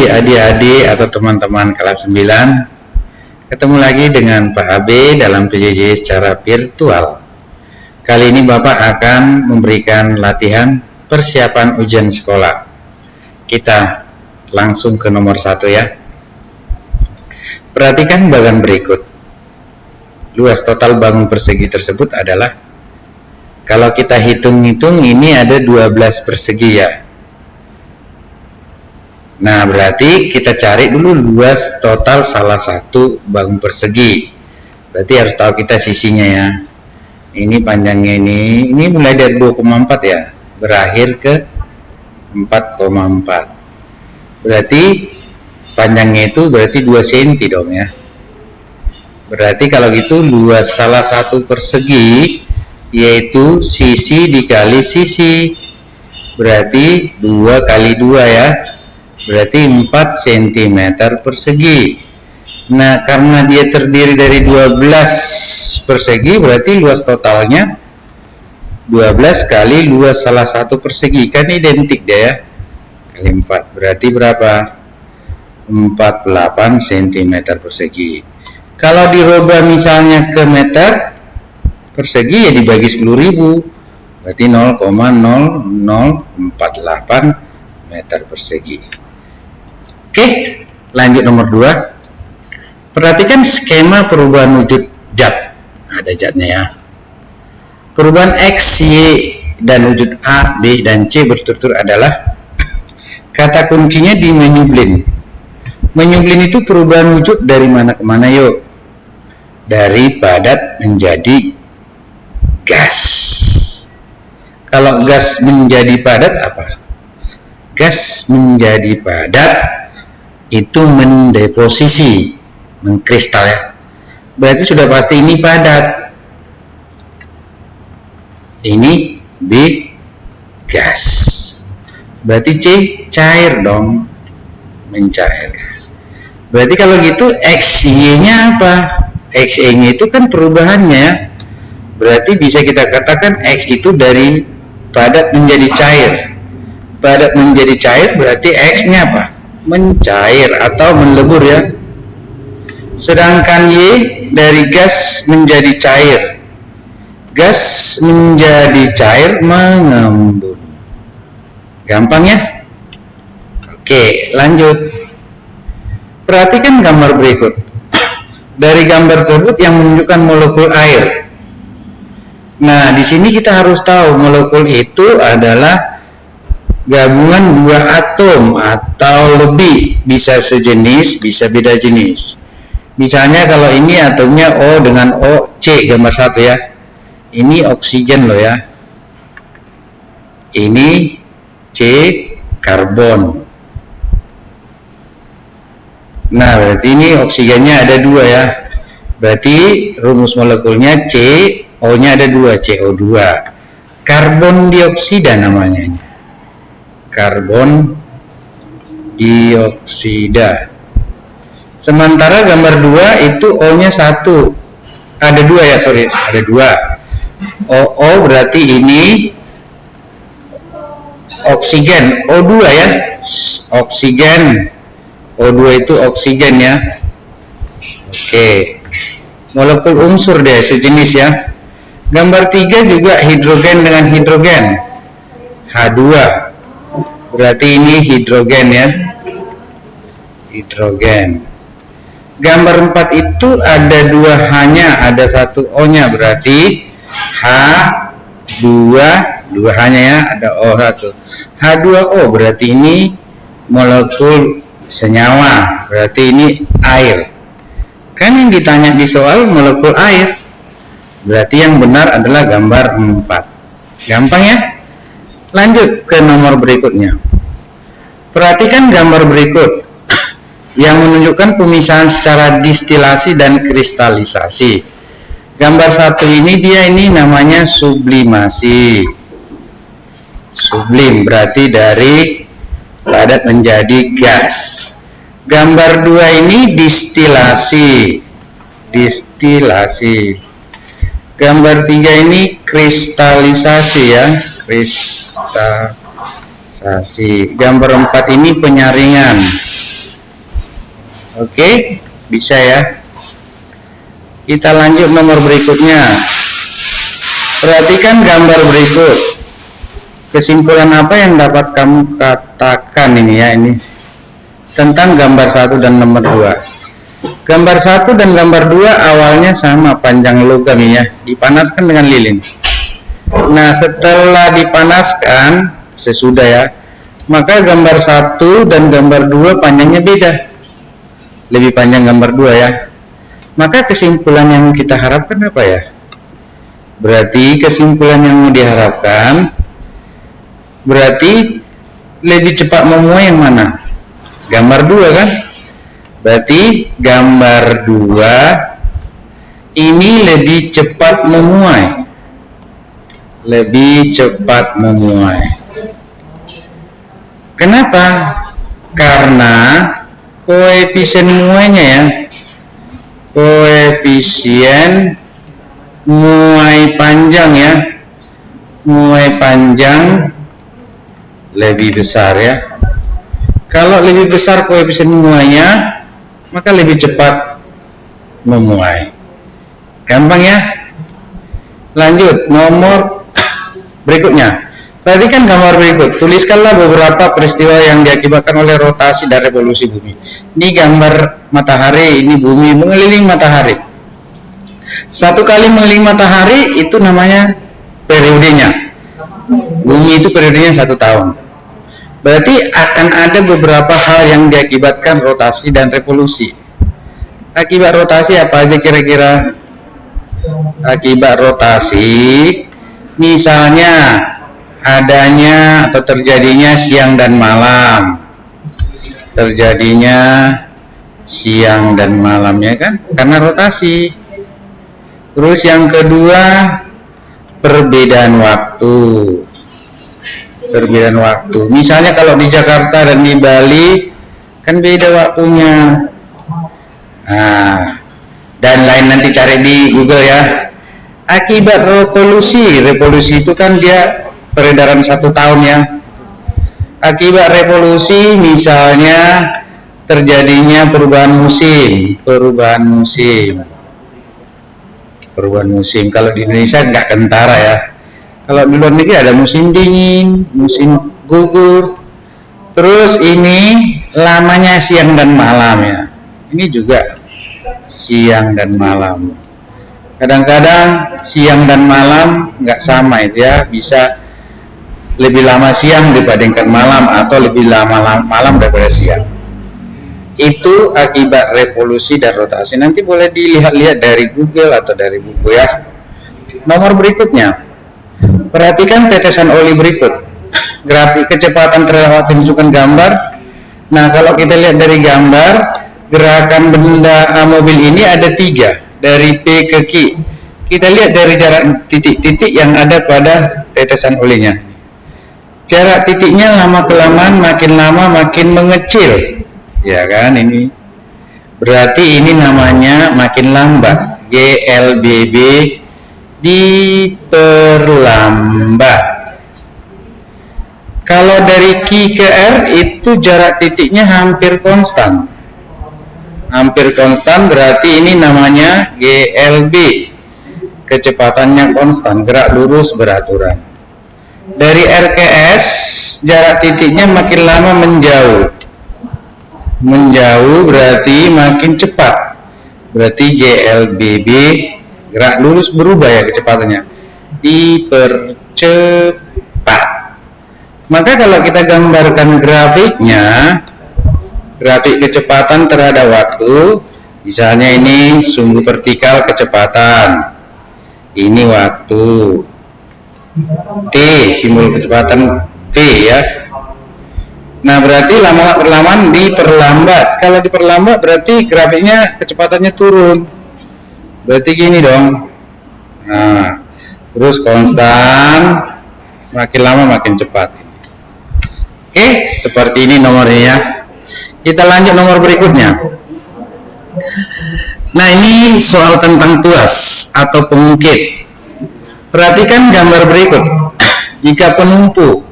adik-adik atau teman-teman kelas 9, ketemu lagi dengan Pak AB dalam PJJ secara virtual. Kali ini Bapak akan memberikan latihan persiapan ujian sekolah. Kita langsung ke nomor 1 ya. Perhatikan bagan berikut. Luas total bangun persegi tersebut adalah, kalau kita hitung-hitung ini ada 12 persegi ya. Nah, berarti kita cari dulu luas total salah satu bangun persegi. Berarti harus tahu kita sisinya ya. Ini panjangnya ini mulai dari 2,4 ya, berakhir ke 4,4. Berarti panjangnya itu berarti 2 cm dong ya. Berarti kalau gitu luas salah satu persegi yaitu sisi dikali sisi. Berarti 2 kali 2 ya. Berarti 4 cm persegi. Nah, karena dia terdiri dari 12 persegi, berarti luas totalnya 12 kali luas salah satu persegi. Kan identik deh ya. Kali 4. Berarti berapa? 48 cm persegi. Kalau dirubah misalnya ke meter persegi ya dibagi 10.000. Berarti 0,0048 meter persegi. Oke, lanjut nomor 2. Perhatikan skema perubahan wujud zat. Ada zatnya ya. Perubahan X, Y, dan wujud A, B, dan C berstruktur adalah, kata kuncinya di menu blend. Menu blend itu perubahan wujud dari mana ke mana yuk? Dari padat menjadi gas. Kalau gas menjadi padat apa? Gas menjadi padat itu mendeposisi, mengkristal ya. Berarti sudah pasti ini padat. Ini B, gas. Berarti C, cair dong, mencair. Berarti kalau gitu XY-nya apa? XY-nya itu kan perubahannya. Berarti bisa kita katakan X itu dari padat menjadi cair. Padat menjadi cair berarti X-nya apa? Mencair atau melebur ya. Sedangkan Y dari gas menjadi cair. Gas menjadi cair mengembun. Gampang ya? Oke, lanjut. Perhatikan gambar berikut. Dari gambar tersebut yang menunjukkan molekul air. Nah, di sini kita harus tahu molekul itu adalah gabungan 2 atom atau lebih, bisa sejenis, bisa beda jenis. Misalnya kalau ini atomnya O dengan O, C gambar 1 ya. Ini oksigen loh ya. Ini C, karbon. Nah, berarti ini oksigennya ada 2 ya. Berarti rumus molekulnya C, O-nya ada 2, CO2. Karbon dioksida namanya ini. Karbon dioksida. Sementara gambar 2 itu O-nya 1. Ada 2 ya, sorry, ada 2. O berarti ini oksigen, O2 ya. Oksigen. O2 itu oksigen ya. Oke. Molekul unsur deh, sejenis ya. Gambar 3 juga hidrogen dengan hidrogen. H2. Berarti ini hidrogen ya. Hidrogen. Gambar 4 itu ada 2 H-nya, ada 1 O-nya, berarti H2, 2 H-nya ya, ada O1. H2O berarti ini molekul senyawa, berarti ini air. Kan yang ditanya di soal molekul air. Berarti yang benar adalah gambar 4. Gampang ya? Lanjut ke nomor berikutnya. Perhatikan gambar berikut yang menunjukkan pemisahan secara distilasi dan kristalisasi. Gambar 1 ini dia ini namanya sublimasi. Sublim berarti dari padat menjadi gas. Gambar 2 ini distilasi. Distilasi. Gambar 3 ini kristalisasi ya. Kristalisasi. Gambar 4 ini penyaringan. Oke, bisa ya. Kita lanjut nomor berikutnya. Perhatikan gambar berikut. Kesimpulan apa yang dapat kamu katakan ini ya, ini tentang gambar 1 dan nomor 2. Gambar 1 dan gambar 2 awalnya sama, panjang logam ya, dipanaskan dengan lilin. Nah, setelah dipanaskan sesudah ya, maka gambar 1 dan gambar 2 panjangnya beda. Lebih panjang gambar 2 ya. Maka kesimpulan yang kita harapkan apa ya? Berarti kesimpulan yang mau diharapkan berarti lebih cepat memuai yang mana? Gambar 2 kan? Berarti gambar 2 ini lebih cepat memuai. Lebih cepat memuai. Kenapa? Karena koefisien muainya ya, koefisien muai panjang ya, muai panjang lebih besar ya. Kalau lebih besar koefisien muainya, maka lebih cepat memuai. Gampang ya. Lanjut nomor berikutnya. Perhatikan gambar berikut. Tuliskanlah beberapa peristiwa yang diakibatkan oleh rotasi dan revolusi bumi. Ini gambar matahari, ini bumi mengelilingi matahari. Satu kali mengelilingi matahari itu namanya periodenya. Bumi itu periodenya 1 tahun. Berarti akan ada beberapa hal yang diakibatkan rotasi dan revolusi. Akibat rotasi apa aja kira-kira? Akibat rotasi misalnya adanya atau terjadinya siang dan malam. Terjadinya siang dan malamnya kan karena rotasi. Terus yang kedua, perbedaan waktu. Perbedaan waktu. Misalnya kalau di Jakarta dan di Bali kan beda waktunya. Nah, dan lain nanti cari di Google ya. Akibat revolusi, revolusi itu kan dia peredaran 1 tahun ya. Akibat revolusi misalnya terjadinya perubahan musim. Perubahan musim. Kalau di Indonesia nggak kentara ya. Kalau di luar negeri ada musim dingin, musim gugur. Terus ini lamanya siang dan malam ya. Ini juga siang dan malam. Kadang-kadang siang dan malam nggak sama itu ya, bisa lebih lama siang dibandingkan malam atau lebih lama malam daripada siang. Itu akibat revolusi dan rotasi. Nanti boleh dilihat-lihat dari Google atau dari buku ya. Nomor berikutnya, perhatikan tetesan oli berikut. Grafik kecepatan terhadap tunjukkan gambar. Nah, kalau kita lihat dari gambar, gerakan benda mobil ini ada 3. Dari P ke Q. Kita lihat dari jarak titik-titik yang ada pada tetesan olinya. Jarak titiknya lama kelamaan makin lama makin mengecil. Ya kan, ini berarti ini namanya makin lambat. GLBB diperlambat. Kalau dari Q ke R itu jarak titiknya hampir konstan. Hampir konstan berarti ini namanya GLB. Kecepatannya konstan, gerak lurus beraturan. Dari R ke S jarak titiknya makin lama menjauh. Menjauh berarti makin cepat. Berarti GLBB gerak lurus berubah ya kecepatannya. Dipercepat. Maka kalau kita gambarkan grafiknya, grafik kecepatan terhadap waktu, misalnya ini sumbu vertikal kecepatan, ini waktu, T, simbol kecepatan T ya. Nah, berarti lama-lamaan diperlambat. Kalau diperlambat berarti grafiknya kecepatannya turun. Berarti gini dong. Nah, terus konstan, makin lama makin cepat. Oke, seperti ini nomornya ya. Kita lanjut nomor berikutnya. Nah, ini soal tentang tuas atau pengukit. Perhatikan gambar berikut. Jika penumpu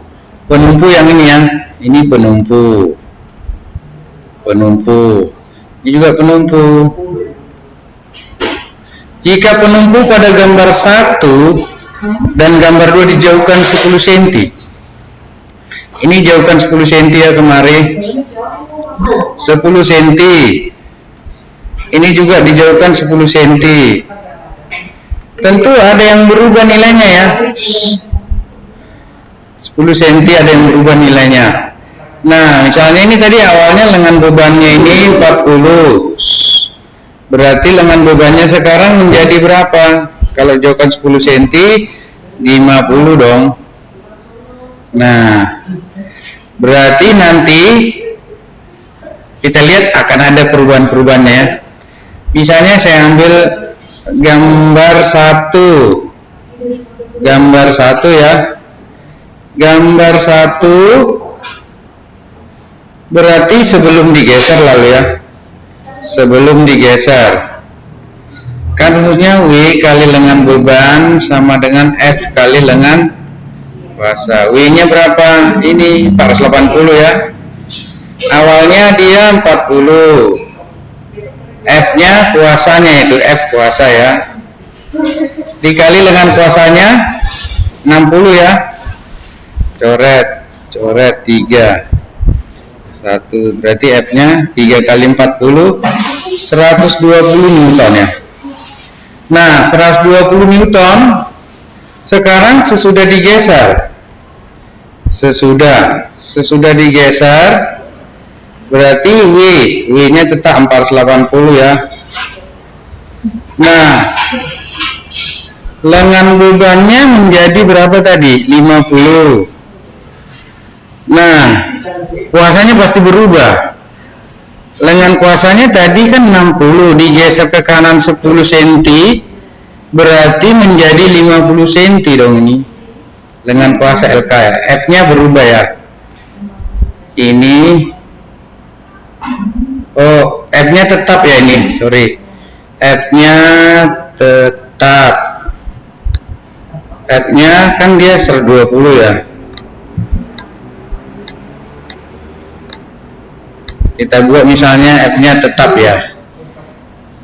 yang ini ya, ini penumpu. Ini juga penumpu. Jika penumpu pada gambar 1 dan gambar 2 dijauhkan 10 cm. Ini jauhkan 10 cm ya kemari. 10 cm. Ini juga dijauhkan 10 cm. Tentu ada yang berubah nilainya ya. 10 cm ada yang berubah nilainya. Nah, misalnya ini tadi awalnya lengan bebannya ini 40. Berarti lengan bebannya sekarang menjadi berapa? Kalau jauhkan 10 cm 50 dong. Nah, berarti nanti kita lihat akan ada perubahan-perubahannya. Misalnya saya ambil gambar 1. Gambar 1 ya. Gambar 1 berarti sebelum digeser lalu ya. Sebelum digeser kan rumusnya W kali lengan beban sama dengan F kali lengan kuasa. W nya berapa? Ini 480 ya. Awalnya dia 40. F nya kuasanya itu F kuasa ya, dikali lengan kuasanya 60 ya. Coret 3 1, berarti F nya 3 kali 40 120 Newton ya. Nah 120 Newton sekarang sesudah digeser, sesudah digeser berarti W nya tetap 480 ya. Nah lengan bebannya menjadi berapa tadi? 50. Nah kuasanya pasti berubah. Lengan kuasanya tadi kan 60, digeser ke kanan 10 cm berarti menjadi 50 cm dong ini. Lengan kuasa LK ya. F nya berubah ya. Ini F nya tetap ya ini, sorry. F nya tetap. F nya kan dia 120 ya. Kita buat misalnya F nya tetap ya.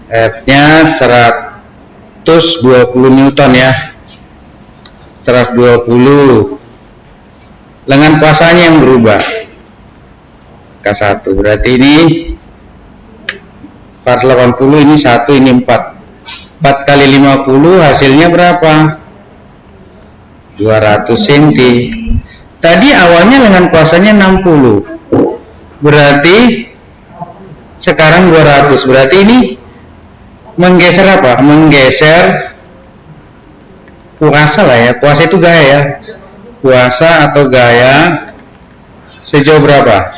F nya 120 Newton ya. 120. Lengan kuasanya yang berubah. K1 berarti ini 480, ini 1, ini 4. 4 kali 50 hasilnya berapa? 200 cm. Tadi awalnya lengan kuasanya 60. Berarti sekarang 200. Berarti ini menggeser apa? Menggeser kuasa lah ya. Kuasa itu gaya ya. Kuasa atau gaya sejauh berapa?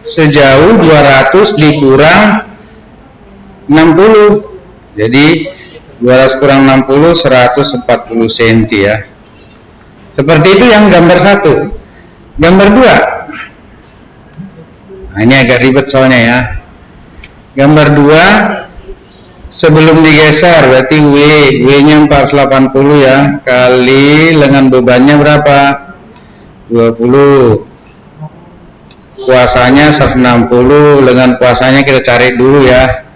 Sejauh 200 dikurang 60. Jadi 200 kurang 60 140 cm ya. Seperti itu yang gambar 1. Gambar 2. Nah, ini agak ribet soalnya ya. Gambar 2 sebelum digeser berarti W nya 480 ya, kali lengan bebannya berapa? 20. Kuasanya 160, lengan kuasanya kita cari dulu ya.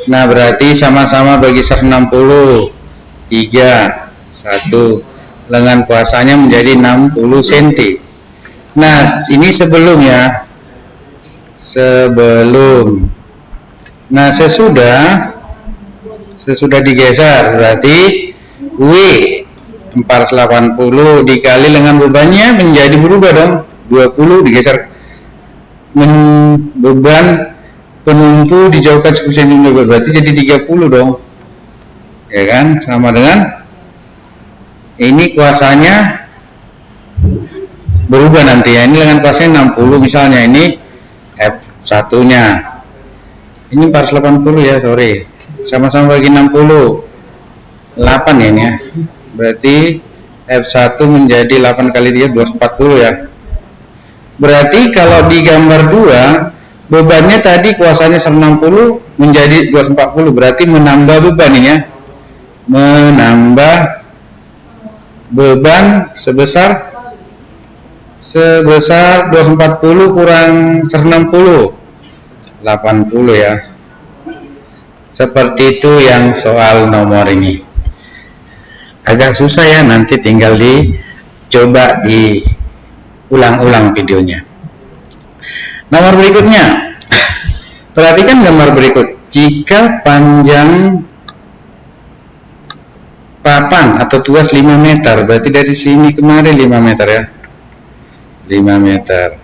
Nah berarti sama-sama bagi 160 3 1, lengan kuasanya menjadi 60 cm. Nah ini sebelum ya, sebelum. Nah sesudah digeser berarti W 480 dikali lengan bebannya menjadi berubah dong, 20 digeser. Beban penumpu dijauhkan 10 cm berarti jadi 30 dong ya kan, sama dengan ini kuasanya berubah nanti ya. Ini lengan kuasanya 60 misalnya, ini F1 nya ini 480 ya, sorry, sama-sama bagi 60 8 ya ini ya, berarti F1 menjadi 8 kali 3 240 ya. Berarti kalau di gambar 2 bebannya tadi kuasanya 160 menjadi 240, berarti menambah beban ini ya, menambah beban sebesar 240 kurang 160 80 ya. Seperti itu yang soal nomor ini. Agak susah ya, nanti tinggal dicoba diulang-ulang videonya. Nomor berikutnya, perhatikan gambar berikut. Jika panjang papan atau tuas 5 meter, berarti dari sini kemari 5 meter ya, 5 meter.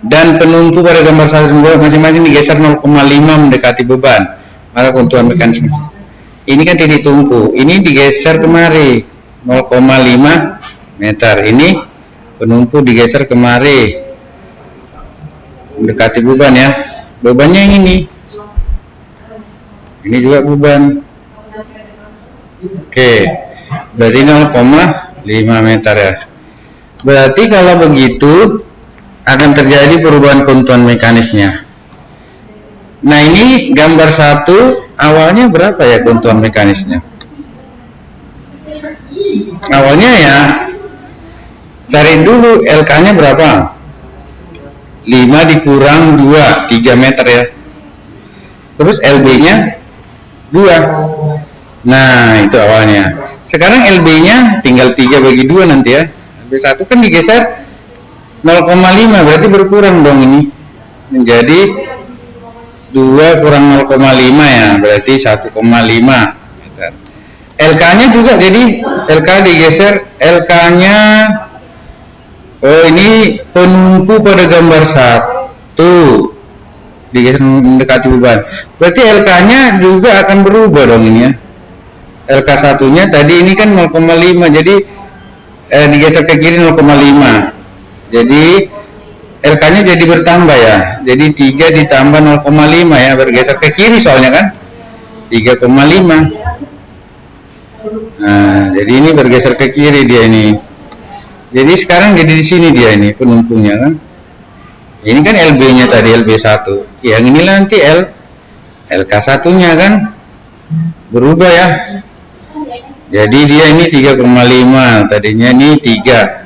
Dan penumpu pada gambar 1 dan 2 masing-masing digeser 0,5 mendekati beban, maka keuntungan mekanisme. Ini kan titik tumpu, ini digeser kemari 0,5 meter, ini penumpu digeser kemari mendekati beban ya. Bebannya yang ini juga beban. Oke, berarti 0,5 meter ya. Berarti kalau begitu akan terjadi perubahan keuntungan mekanisnya. Nah, ini gambar 1 awalnya berapa ya keuntungan mekanisnya? Awalnya ya, cari dulu LK-nya berapa? 5 dikurang 2, 3 meter ya. Terus LB-nya 2. Nah, itu awalnya. Sekarang LB-nya tinggal 3 bagi 2 nanti ya. LB1 kan digeser 0,5, berarti berkurang dong ini. Menjadi 2 kurang 0,5 ya, berarti 1,5 meter. LK-nya juga, jadi LK digeser, LK-nya, oh ini penumpu pada gambar 1 digeser mendekati beban, berarti LK-nya juga akan berubah dong ini ya. LK satunya tadi ini kan 0,5, jadi digeser ke kiri 0,5, jadi LK-nya jadi bertambah ya, jadi 3 ditambah 0,5 ya, bergeser ke kiri soalnya kan 3,5. Nah, jadi ini bergeser ke kiri dia ini. Jadi sekarang jadi di sini dia ini penumpunya kan. Ini kan LB-nya tadi LB1. Yang ini nanti LK satunya kan berubah ya. Jadi dia ini 3,5, tadinya ini 3.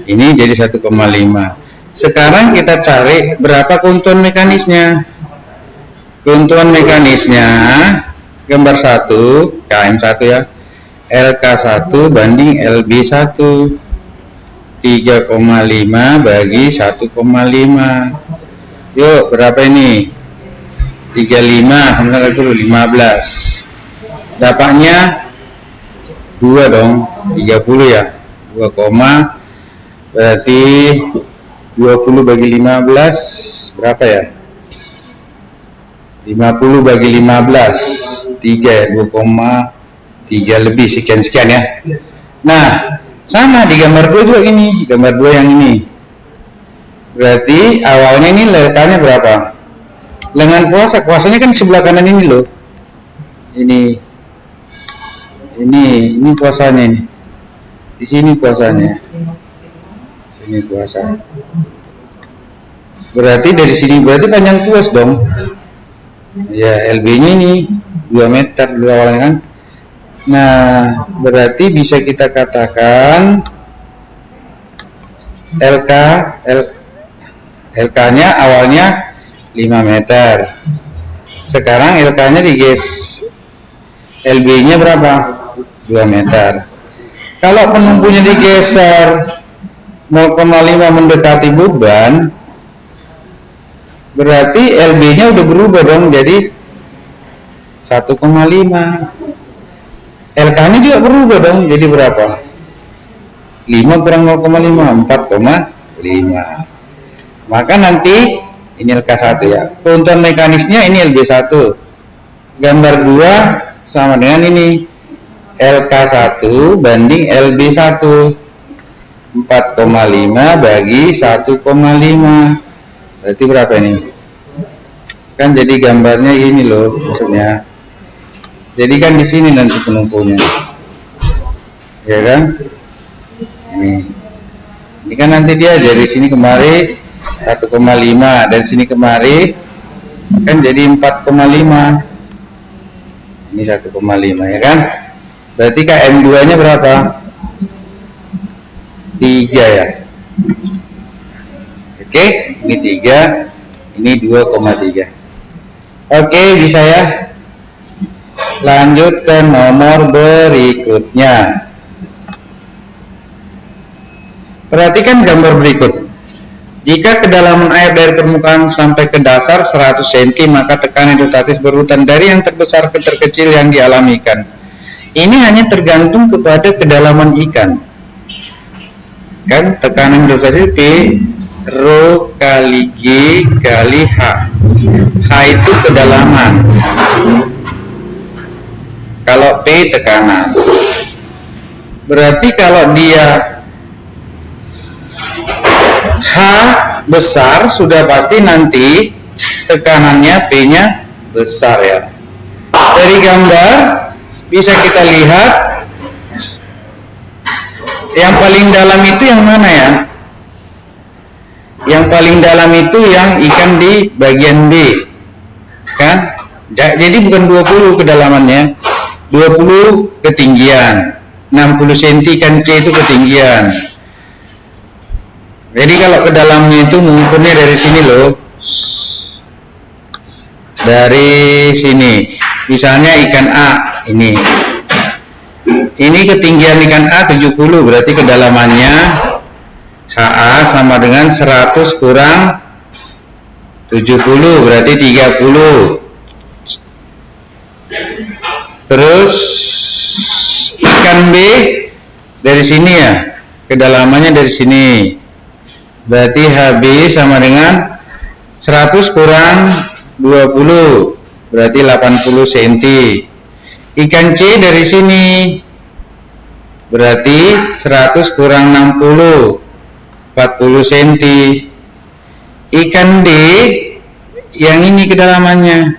Ini jadi 1,5. Sekarang kita cari berapa keuntungan mekanisnya. Keuntungan mekanisnya gambar 1, KM1 ya. LK1 banding LB1. 3,5 bagi 1,5. Yuk, berapa ini? 35 sama dengan 15. Dapatnya 2 dong, 30 ya. 2, berarti 20 bagi 15 berapa ya? 50 bagi 15 3 ya, 2,3 lebih sekian-sekian ya. Nah, sama di gambar 2 juga ini, gambar 2 yang ini. Berarti awalnya ini LK-nya berapa? Lengan kuasanya kan sebelah kanan ini loh. Ini kuasanya ini. Di sini kuasanya. Sini kuasa. Berarti dari sini berarti panjang tuas dong. Ya, LB-nya ini 2 meter dulu awalnya kan. Nah, berarti bisa kita katakan LK-nya awalnya 5 meter. Sekarang LK-nya LB-nya berapa? 2 meter. Kalau penumpunya digeser 0,5 mendekati beban, berarti LB-nya udah berubah dong jadi 1,5. LK-nya juga berubah dong, jadi berapa? 5 kurang 0,5, 4,5. Maka nanti ini LK1 ya. Keuntungan mekanisnya ini LB1. Gambar 2 sama dengan ini. LK1 banding LB1. 4,5 bagi 1,5. Berarti berapa ini? Kan jadi gambarnya ini loh, maksudnya. Jadi kan di sini nanti penumpunya, ya kan? Ini kan nanti dia dari sini kemari 1,5, dari sini kemari kan jadi 4,5. Ini 1,5 ya kan? Berarti KM2-nya berapa? 3 ya. Oke, ini 3, ini 2,3. Oke, bisa ya. Lanjut ke nomor berikutnya. Perhatikan gambar berikut. Jika kedalaman air dari permukaan sampai ke dasar 100 cm, maka tekanan hidrostatis berurutan dari yang terbesar ke terkecil yang dialami ikan. Ini hanya tergantung kepada kedalaman ikan. Kan tekanan hidrostatis P rho kali G kali H. H itu kedalaman. Kalau P tekanan. Berarti kalau dia H besar, sudah pasti nanti tekanannya P-nya besar ya. Dari gambar bisa kita lihat yang paling dalam itu yang mana ya? Yang paling dalam itu yang ikan di bagian B kan? Jadi bukan 20 kedalamannya, 20 ketinggian, 60 cm ikan C itu ketinggian. Jadi kalau ke dalamnya itu mengukurnya dari sini loh, dari sini. Misalnya ikan A ini ketinggian ikan A 70, berarti kedalamannya HA sama dengan 100 kurang 70, berarti 30. Terus ikan B dari sini ya, kedalamannya dari sini. Berarti HB sama dengan 100 kurang 20, berarti 80 cm. Ikan C dari sini, berarti 100 kurang 60, 40 cm. Ikan D yang ini kedalamannya,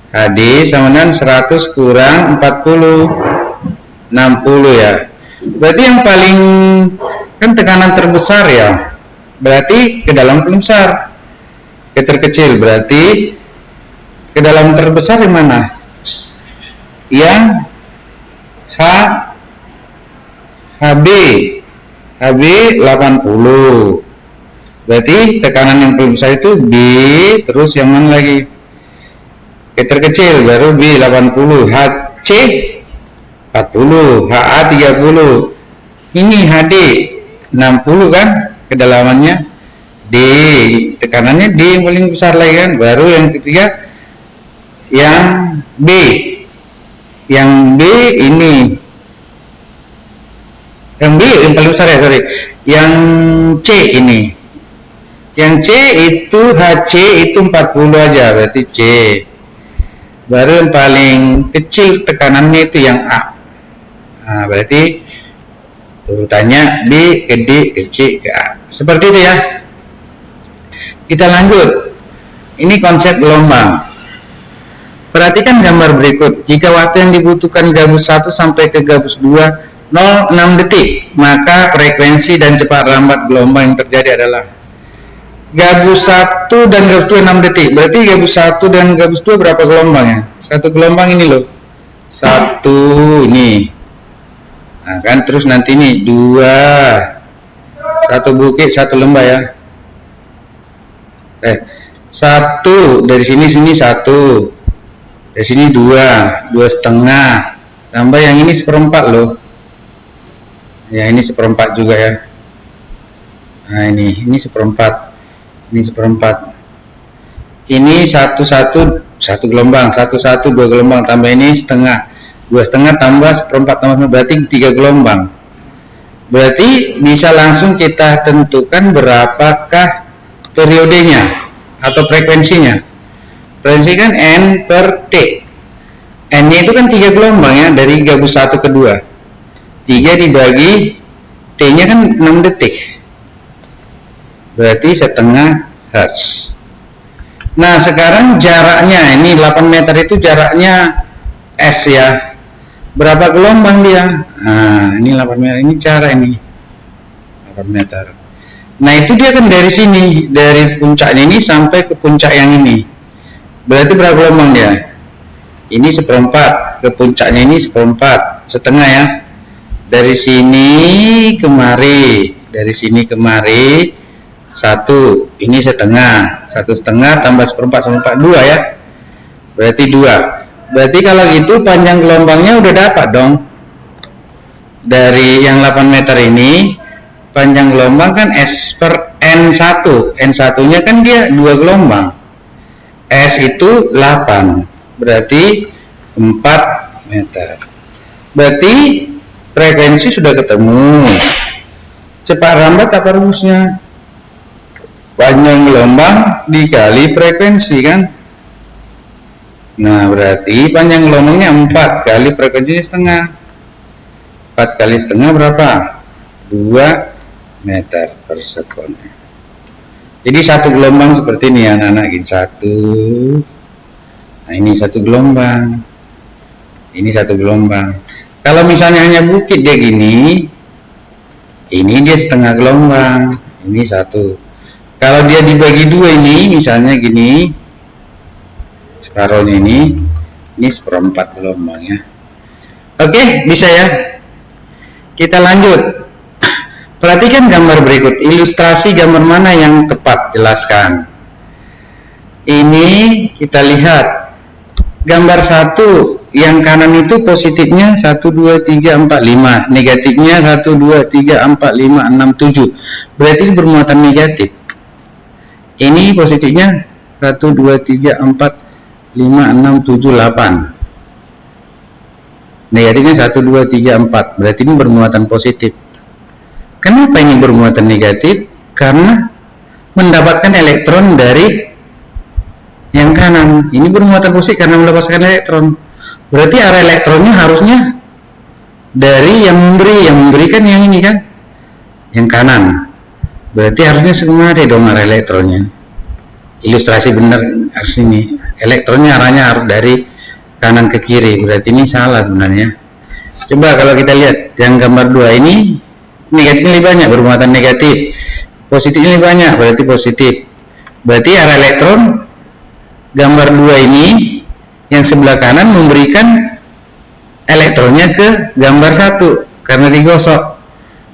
HD sama dengan 100 kurang 40, 60 ya. Berarti yang paling kan tekanan terbesar ya, berarti ke dalam paling besar, ke terkecil, berarti ke dalam terbesar yang mana? Yang HB 80, berarti tekanan yang paling besar itu B, terus yang mana lagi? Ke terkecil baru B 80, HC 40, HA 30, ini HD 60 kan kedalamannya, D tekanannya D yang paling besar lagi kan. Baru yang ketiga yang B, ini yang B yang paling besar ya, sorry, yang C ini, yang C itu HC itu 40 aja, berarti C. Baru yang paling kecil tekanannya itu yang A. Nah, berarti urutannya B ke D ke C ke A, seperti itu ya. Kita lanjut. Ini konsep gelombang. Perhatikan gambar berikut. Jika waktu yang dibutuhkan gabus 1 sampai ke gabus 2 0,6 detik, maka frekuensi dan cepat lambat gelombang yang terjadi adalah gabus 1 dan gabus 2 6 detik. Berarti gabus 1 dan gabus 2 berapa gelombangnya? Satu gelombang ini loh, satu ini. Nah, kan terus nanti nih 2, satu bukit satu lembah ya. Satu dari sini satu, dari sini 2, 2,5, tambah yang ini 1/4 loh. Ya ini 1/4 juga ya. Nah ini 1/4, ini 1/4. Ini satu gelombang, 2 gelombang, tambah ini setengah. 2,5 tambah 1/4 tambah, berarti 3 gelombang. Berarti bisa langsung kita tentukan berapakah periodenya atau frekuensinya. Frekuensi kan N per T. N nya itu kan 3 gelombang ya, dari gabus 1 ke 2. 3 dibagi T nya kan 6 detik. Berarti setengah Hertz. Nah sekarang jaraknya, ini 8 meter itu jaraknya S ya. Berapa gelombang dia? Nah, ini 8 meter, ini cara ini 8 meter. Nah itu dia kan dari sini, dari puncaknya ini sampai ke puncak yang ini. Berarti berapa gelombang dia? Ini 1/4, ke puncaknya ini 1/4, setengah ya. Dari sini kemari, dari sini kemari 1, ini setengah, 1,5 tambah 1/4 sama 2 ya. berarti 2. Berarti kalau gitu panjang gelombangnya udah dapat dong. Dari yang 8 meter ini, panjang gelombang kan S per N1. N1 nya kan dia 2 gelombang. S itu 8, berarti 4 meter. Berarti frekuensi sudah ketemu. Cepat lambat apa rumusnya? Panjang gelombang dikali frekuensi kan? Nah, berarti panjang gelombangnya 4 kali frekuensinya setengah. 4 kali setengah berapa? 2 meter per sekon. Jadi satu gelombang seperti ini ya anak-anak, gini satu. Nah, ini satu gelombang. Ini satu gelombang. Kalau misalnya hanya bukit dia gini, ini dia setengah gelombang, ini satu. Kalau dia dibagi 2 ini, misalnya gini, separuhnya ini seperempat gelombangnya. Oke, bisa ya. Kita lanjut. Perhatikan gambar berikut. Ilustrasi gambar mana yang tepat? Jelaskan. Ini kita lihat. Gambar 1 yang kanan itu positifnya 1, 2, 3, 4, 5. Negatifnya 1, 2, 3, 4, 5, 6, 7. Berarti bermuatan negatif. Ini positifnya 1, 2, 3, 4, 5, 6, 7, 8. Negatifnya 1, 2, 3, 4. Berarti ini bermuatan positif. Kenapa ini bermuatan negatif? Karena mendapatkan elektron dari yang kanan. Ini bermuatan positif karena mendapatkan elektron. Berarti arah elektronnya harusnya dari yang memberi. Yang memberikan yang ini kan, yang kanan. Berarti harusnya sengaja dong arah elektronnya. Ilustrasi benar harus ini. Elektronnya arahnya harus dari kanan ke kiri. Berarti ini salah sebenarnya. Coba kalau kita lihat yang gambar 2 ini, negatifnya lebih banyak, bermuatan negatif. Positifnya lebih banyak, berarti positif. Berarti arah elektron gambar 2 ini yang sebelah kanan memberikan elektronnya ke gambar 1 karena digosok.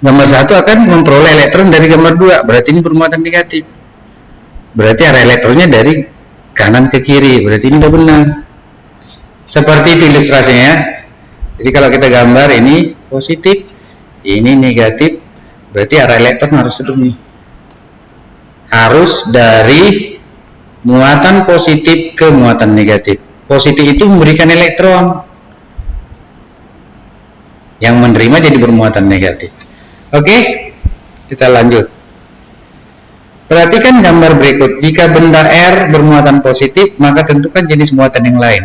Gambar 1 akan memperoleh elektron dari gambar 2, berarti ini bermuatan negatif. Berarti arah elektronnya dari kanan ke kiri, berarti ini udah benar. Seperti itu ilustrasinya. Jadi kalau kita gambar ini positif, ini negatif, berarti arah elektron harus segini. Harus dari muatan positif ke muatan negatif. Positif itu memberikan elektron, yang menerima jadi bermuatan negatif. Oke, kita lanjut. Perhatikan gambar berikut. Jika benda R bermuatan positif, maka tentukan jenis muatan yang lain.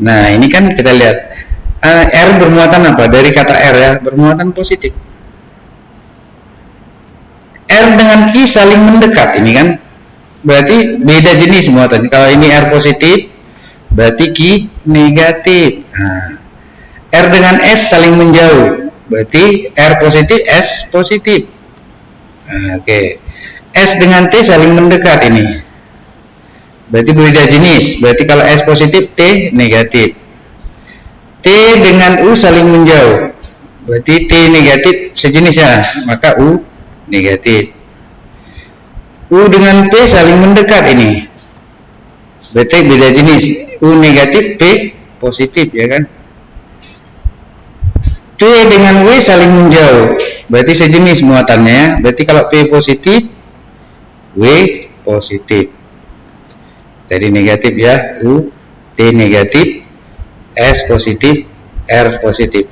Nah, ini kan kita lihat R bermuatan apa? Dari kata R ya, bermuatan positif. R dengan Q saling mendekat, ini kan berarti beda jenis muatan. Kalau ini R positif, berarti Q negatif. Nah, R dengan S saling menjauh, berarti R positif, S positif. Nah, oke. S dengan T saling mendekat ini, berarti beda jenis. Berarti kalau S positif, T negatif. T dengan U saling menjauh, berarti T negatif sejenis ya, maka U negatif. U dengan P saling mendekat ini, berarti beda jenis. U negatif, P positif ya kan. P dengan W saling menjauh, berarti sejenis muatannya. Berarti kalau P positif, W positif. Jadi negatif ya, U, T negatif, S positif, R positif.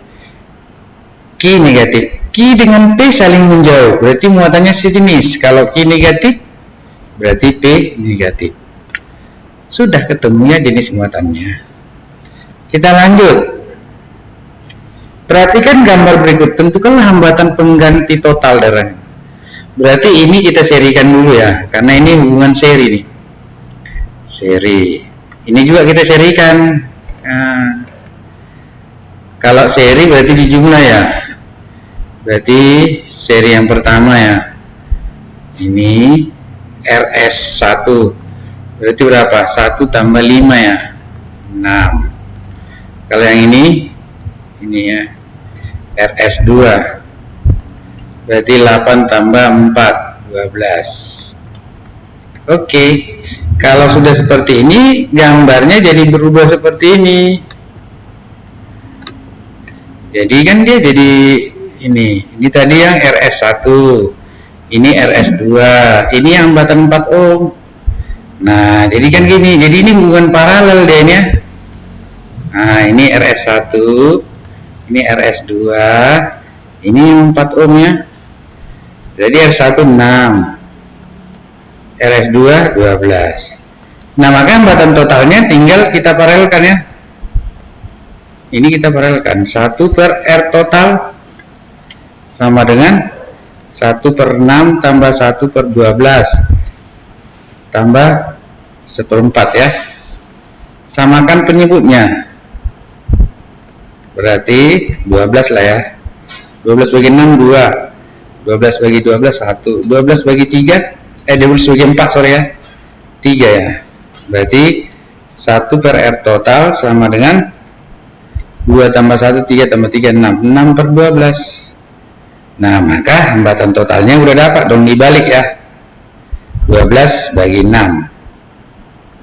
Q negatif. Q dengan P saling menjauh, berarti muatannya sejenis. Kalau Q negatif, berarti P negatif. Sudah ketemunya jenis muatannya. Kita lanjut. Perhatikan gambar berikut. Tentukanlah hambatan pengganti total darah. Berarti ini kita serikan dulu ya, karena ini hubungan seri nih. Seri. Ini juga kita serikan. Nah, kalau seri berarti dijumlah ya. Berarti seri yang pertama ya. Ini RS1. Berarti berapa? 1 tambah 5 ya. 6. Kalau yang ini ya. RS2. Berarti 8 tambah 4, 12. Oke. Kalau sudah seperti ini, gambarnya jadi berubah seperti ini. Jadi kan dia jadi ini tadi yang RS1, ini RS2, ini yang hambatan 4 ohm. Nah, jadi kan gini, jadi ini hubungan paralel deh ya. Nah, ini RS1, ini RS2, ini yang 4 ohm ya. Jadi RS1 6, RS2 12. Nah, maka hambatan totalnya tinggal kita paralelkan ya. Ini kita paralelkan, 1 per R total sama dengan 1 per 6 tambah 1 per 12 tambah 1/4 ya. Samakan penyebutnya, berarti 12 lah ya. 12 bagi 6 2, 12 bagi 12 1, 12 bagi 3 12 bagi 4 sorry ya, 3 ya. Berarti 1 per R total sama dengan 2 tambah 1 3 tambah 3 6, 6 per 12. Nah, maka hambatan totalnya udah dapat dong, dibalik ya. 12 bagi 6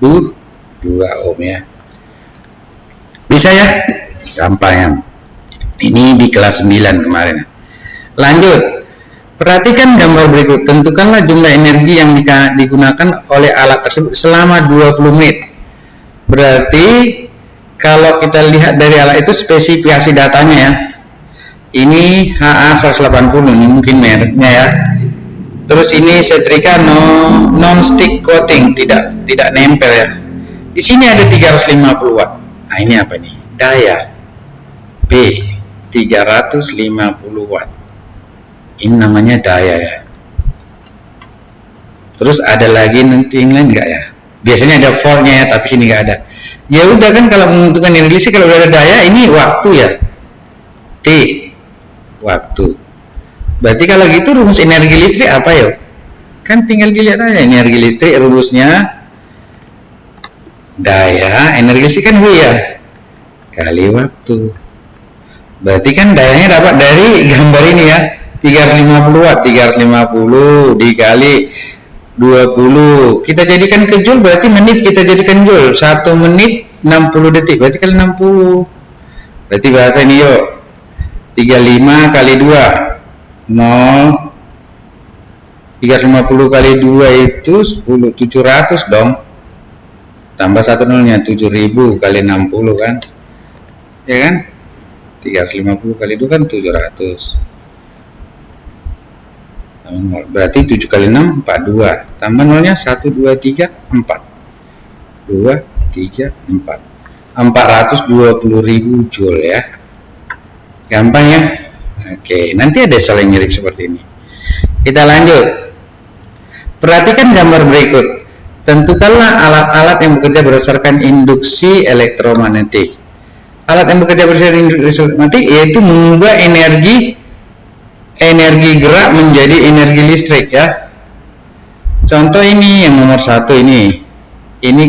2 ohm ya. Bisa ya? Gampang ya. Ini di kelas 9 kemarin. Lanjut. Perhatikan gambar berikut. Tentukanlah jumlah energi yang digunakan oleh alat tersebut selama 20 menit. Berarti kalau kita lihat dari alat itu spesifikasi datanya ya. Ini HA180, ini mungkin mereknya ya. Terus ini setrika non-stick coating, tidak nempel ya. Di sini ada 350 watt. Nah, ini apa nih? Daya B 350 watt. Ini namanya daya ya. Terus ada lagi nanti yang lain enggak ya? Biasanya ada voltnya ya, tapi sini enggak ada. Ya udah kan, kalau menentukan energi listrik kalau udah ada daya, ini waktu ya. T waktu. Berarti kalau gitu rumus energi listrik apa ya? Kan tinggal dilihat aja energi listrik, rumusnya daya energi listrik kan W ya kali waktu. Berarti kan dayanya dapat dari gambar ini ya, 350 watt, 350 dikali 20 kita jadikan ke joule, berarti menit kita jadikan joule. 1 menit 60 detik, berarti kali 60. Berarti berapa ini yuk? 35 kali 2 0, 350 kali 2 itu 10, 700 dong. Tambah 1 nolnya, 7000 kali 60 kan, ya kan? 350 kali 2 kan 700. Berarti 7 kali 6 42, tambah nolnya 1 2 3 4, 2 3 4, 420.000 joule ya. Gampang ya. Oke, nanti ada soal yang mirip seperti ini. Kita lanjut. Perhatikan gambar berikut. Tentukanlah alat-alat yang bekerja berdasarkan induksi elektromagnetik. Alat yang bekerja berdasarkan induksi elektromagnetik yaitu mengubah energi gerak menjadi energi listrik ya. Contoh ini yang nomor 1 ini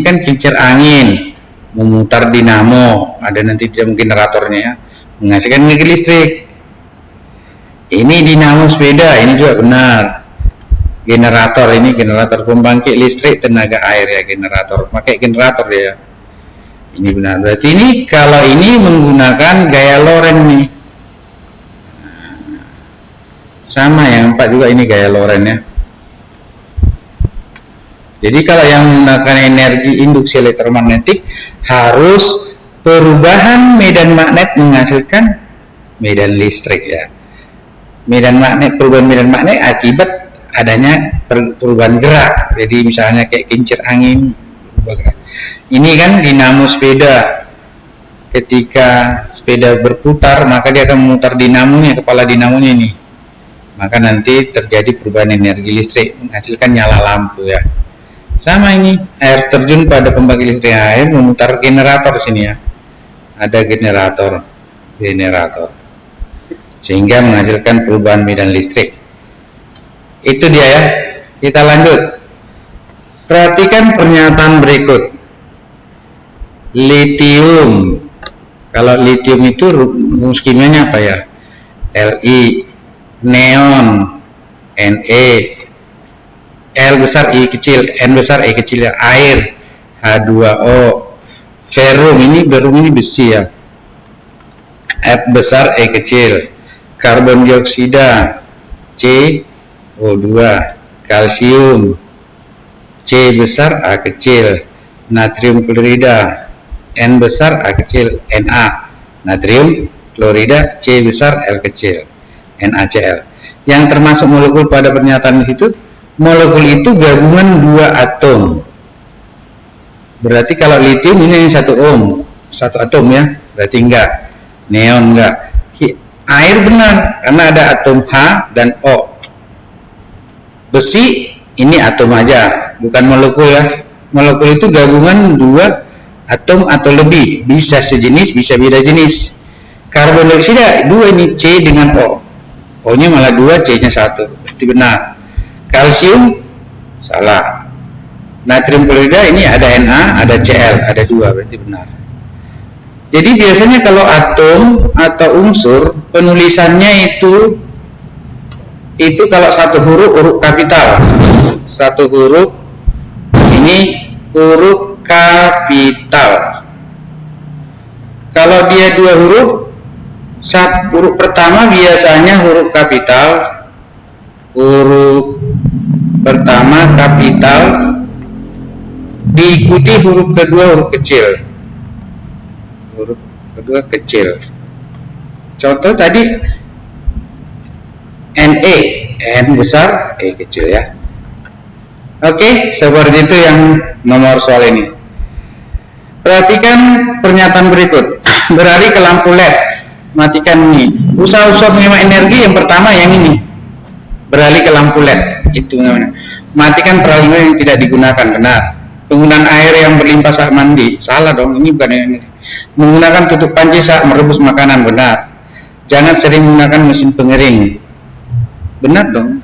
kan kincir angin memutar dinamo, ada nanti generatornya ya, menghasilkan energi listrik. Ini dinamo sepeda, ini juga benar. Generator, ini generator pembangkit listrik tenaga air ya, generator, pakai generator ya. Ini benar. Berarti ini kalau ini menggunakan gaya Lorentz nih. Sama yang 4 juga ini gaya Lorentz ya. Jadi kalau yang menggunakan energi induksi elektromagnetik harus perubahan medan magnet menghasilkan medan listrik ya. Perubahan medan magnet akibat adanya perubahan gerak. Jadi misalnya kayak kincir angin berubah gerak. Ini kan dinamo sepeda. Ketika sepeda berputar, maka dia akan memutar dinamonya, kepala dinamonya ini. Maka nanti terjadi perubahan energi listrik menghasilkan nyala lampu ya. Sama ini air terjun pada pembangkit listrik air memutar generator sini ya. Ada generator sehingga menghasilkan perubahan medan listrik. Itu dia ya. Kita lanjut. Perhatikan pernyataan berikut. Litium. Kalau litium itu rumus kimianya apa ya? Li. Neon, Ne, L besar I kecil, N besar E kecil ya, air H2O, ferum ini besi ya, F besar E kecil, karbon dioksida CO2, kalsium C besar A kecil, natrium klorida N besar A kecil, Na, natrium klorida C besar L kecil, NaCl. Yang termasuk molekul pada pernyataan itu, molekul itu gabungan dua atom. Berarti kalau litium ini satu atom ya, berarti enggak. Neon enggak. Air benar karena ada atom H dan O. Besi ini atom aja, bukan molekul ya. Molekul itu gabungan dua atom atau lebih, bisa sejenis, bisa beda jenis. Karbon dioksida dua ini, C dengan O. O-nya malah dua, C-nya satu, berarti benar. Kalsium salah. Natrium klorida ini ada Na, ada Cl, ada dua, berarti benar. Jadi biasanya kalau atom atau unsur penulisannya itu kalau satu huruf kapital, satu huruf ini huruf kapital. Kalau dia dua huruf, huruf pertama biasanya huruf kapital, huruf pertama kapital diikuti huruf kedua huruf kecil, huruf kedua kecil. Contoh tadi Ne, N besar, E kecil ya. Oke, seperti itu yang nomor soal ini. Perhatikan pernyataan berikut. Beralih ke lampu LED, matikan ini. Usaha-usaha menghemat energi yang pertama yang ini. Beralih ke lampu LED, itu namanya. Matikan peralihan yang tidak digunakan, benar. Penggunaan air yang berlimpah saat mandi, salah dong, ini bukan ini. Menggunakan tutup panci saat merebus makanan, benar. Jangan sering menggunakan mesin pengering, benar dong.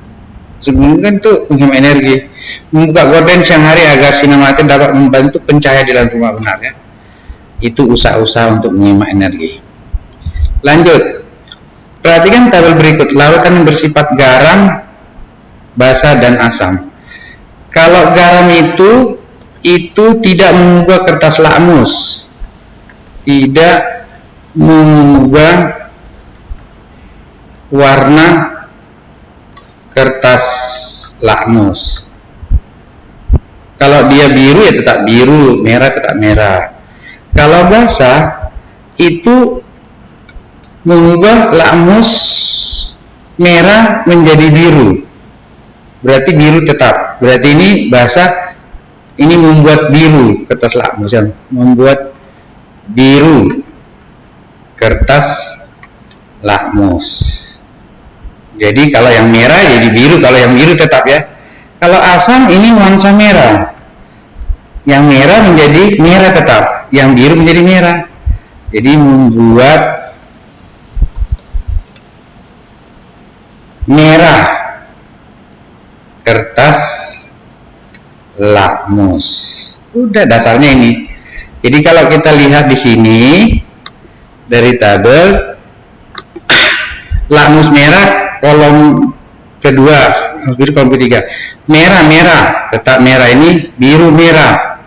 Sebenarnya itu menghemat energi. Membuka gorden siang hari agar sinar matahari dapat membantu pencahaya di dalam rumah, benar ya. Itu usaha-usaha untuk menghemat energi. Lanjut, perhatikan tabel berikut. Lautan yang bersifat garam, basa dan asam. Kalau garam itu tidak mengubah kertas lakmus, tidak mengubah warna kertas lakmus. Kalau dia biru ya tetap biru, merah tetap merah. Kalau basa itu mengubah lakmus merah menjadi biru, berarti biru tetap. Berarti ini basa, ini membuat biru kertas lakmus, membuat biru kertas lakmus. Jadi kalau yang merah jadi biru, kalau yang biru tetap ya. Kalau asam ini nuansa merah, yang merah menjadi merah tetap, yang biru menjadi merah. Jadi membuat merah kertas lakmus. Udah dasarnya ini. Jadi kalau kita lihat di sini dari tabel, lakmus merah kolom kedua, biru kolom ketiga. Merah tetap merah, ini biru merah.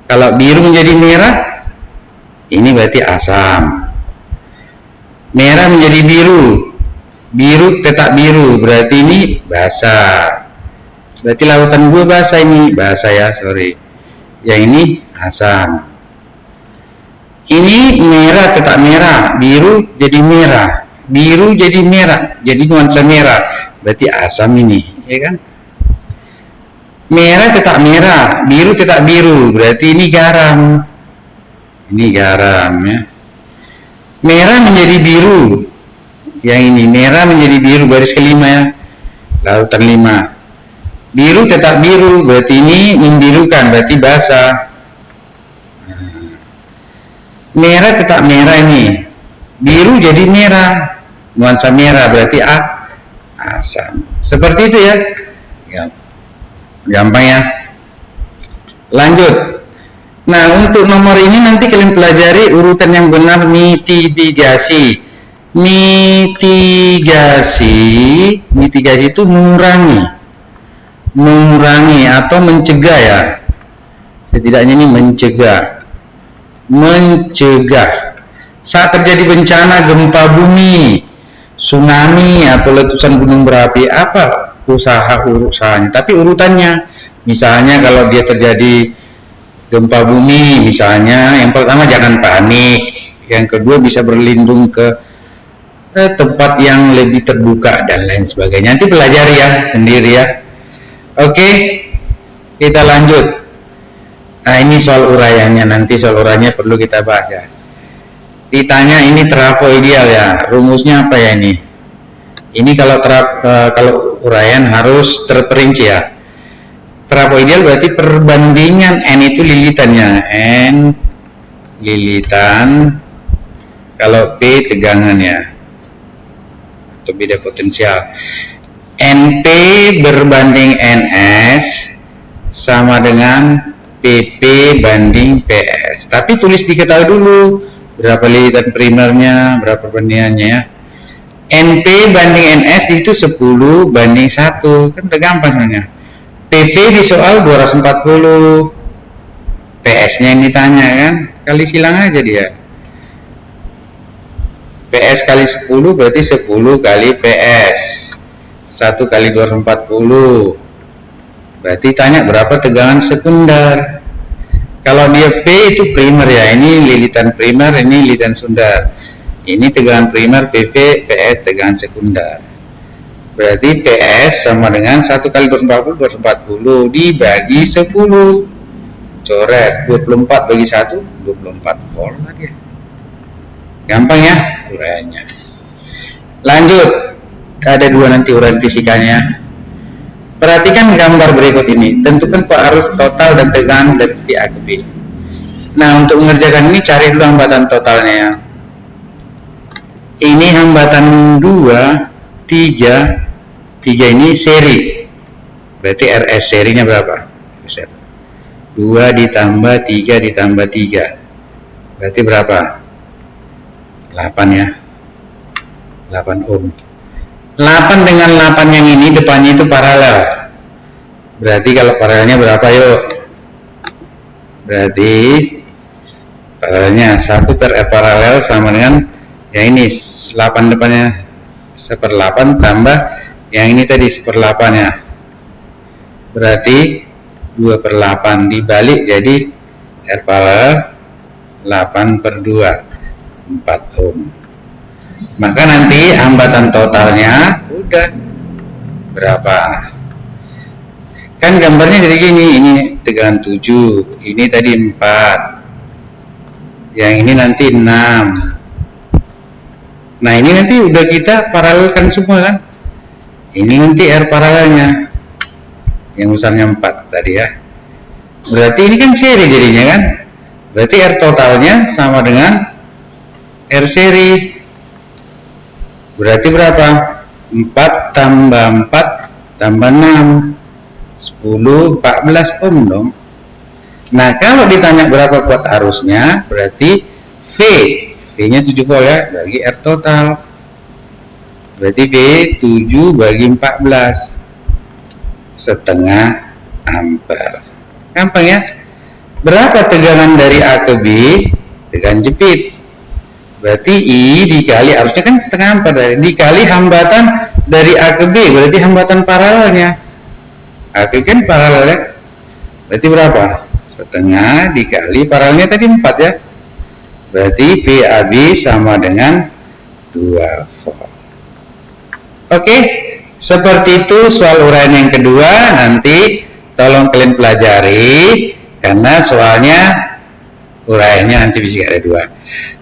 Kalau biru menjadi merah, ini berarti asam. Merah menjadi biru tetap biru, berarti ini basa. Berarti lautan gua basa, ini basa ya, sorry. Yang ini asam. Ini merah tetap merah, biru jadi merah, biru jadi merah, jadi nuansa merah, berarti asam ini, ya kan? Merah tetap merah, biru tetap biru, berarti ini garam. Ini garam ya. Merah menjadi biru, yang ini merah menjadi biru, baris kelima ya, lautan 5. Biru tetap biru, berarti ini membirukan, berarti basa. Merah tetap merah, ini biru jadi merah, nuansa merah, berarti asam. Seperti itu ya, gampang ya. Lanjut. Nah, untuk nomor ini nanti kalian pelajari urutan yang benar, mitigasi. Mitigasi itu mengurangi mengurangi atau mencegah ya, setidaknya ini mencegah saat terjadi bencana gempa bumi, tsunami atau letusan gunung berapi. Apa usahanya, tapi urutannya. Misalnya kalau dia terjadi gempa bumi misalnya, yang pertama jangan panik, yang kedua bisa berlindung ke tempat yang lebih terbuka dan lain sebagainya. Nanti pelajari ya sendiri ya. Oke, kita lanjut. Nah, ini soal uraiannya, nanti soal uraiannya perlu kita bahas ya. Ditanya ini trafoidial ya, rumusnya apa ya ini? Ini kalau uraian harus terperinci ya. Trafoidial berarti perbandingan n itu lilitannya, n lilitan, kalau p tegangannya atau beda potensial. NP berbanding NS sama dengan PP banding PS. Tapi tulis diketahui dulu berapa lilitan primernya, berapa perbandingannya ya. NP banding NS itu 10 banding 1, kan udah gampang sebenarnya. PV di soal 240, PS-nya yang ditanya kan, kali silang aja dia. PS kali 10 berarti 10 kali PS, 1 kali 240, berarti tanya berapa tegangan sekunder. Kalau dia P itu primer ya, ini lilitan primer, ini lilitan sekunder. Ini tegangan primer PV, PS tegangan sekunder. Berarti PS sama dengan 1 kali 240 dibagi 10. Coret 24 bagi 1, 24 volt lagi. Gampang ya uraiannya. Lanjut, ada 2 nanti uraian fisikanya. Perhatikan gambar berikut ini. Tentukan arus total dan tegangan dari titik A ke B. Nah, untuk mengerjakan ini cari dulu hambatan totalnya ya. Ini hambatan 2, 3 ini seri. Berarti RS serinya berapa? 2 ditambah 3 ditambah 3. Berarti berapa? 8 ya. 8 ohm. 8 dengan 8 yang ini depannya itu paralel. Berarti kalau paralelnya berapa yuk? Berarti paralelnya 1 per F paralel sama dengan yang ini 8 depannya 1/8 tambah yang ini tadi 1/8 ya. Berarti 2/8 dibalik jadi R paralel 8/2, 4 ohm. Maka nanti hambatan totalnya udah berapa? Kan gambarnya jadi gini, ini tegangan 7, ini tadi 4, yang ini nanti 6. Nah, ini nanti udah kita paralelkan semua kan. Ini nanti R paralelnya yang besarnya 4 tadi ya. Berarti ini kan seri jadinya kan. Berarti R totalnya sama dengan R seri. Berarti berapa? 4 tambah 4 tambah 6, 10, 14 ohm dong. Nah, kalau ditanya berapa kuat arusnya, berarti V-nya 7 volt ya, bagi R total. Berarti V 7 bagi 14, setengah ampere. Gampang ya. Berapa tegangan dari A ke B? Tegangan jepit. Berarti I dikali, harusnya kan setengah ampere, dikali hambatan dari A ke B, berarti hambatan paralelnya. A ke kan paralel ya. Berarti berapa? Setengah dikali paralelnya tadi 4 ya. Berarti VAB sama dengan 2 volt. Oke, seperti itu soal uraian yang kedua. Nanti tolong kalian pelajari karena soalnya uraiannya nanti bisa ada 2.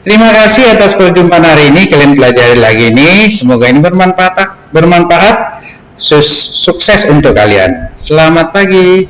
Terima kasih atas perjumpaan hari ini. Kalian pelajari lagi ini. Semoga ini bermanfaat. Sukses untuk kalian. Selamat pagi.